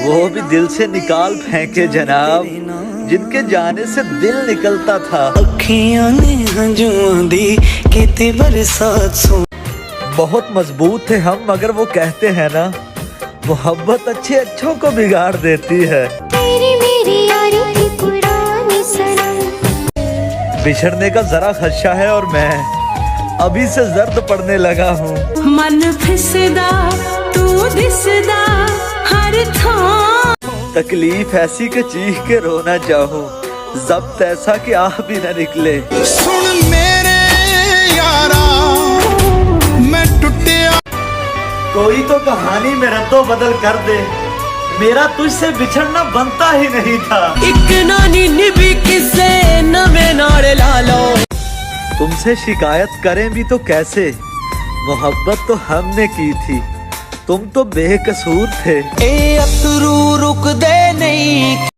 वो भी दिल से निकाल फेंके जनाब, जिनके जाने से दिल निकलता था। अखियां ने हंजुआं दी कीती बरसात सो। बहुत मजबूत थे हम, मगर वो कहते हैं ना, मोहब्बत अच्छे अच्छों को बिगाड़ देती है। तेरी मेरी यारी की पुरानी सनम। बिछड़ने का जरा खदशा है और मैं अभी से जर्द पड़ने लगा हूँ। मन फिसदा तू दिसदा हर थां। तकलीफ ऐसी कि चीख के रोना चाहूँ, जब्त ऐसा कि आह भी न निकले। सुन मेरे यारा मैं टुटिया। कोई तो कहानी में रद्दो बदल कर दे, मेरा तुझसे बिछड़ना बनता ही नहीं था। एक नानी निभी किसे नवे नारे ला लो। तुमसे शिकायत करें भी तो कैसे, मोहब्बत तो हमने की थी, तुम तो बेकसूर थे। ए अतरू रुक दे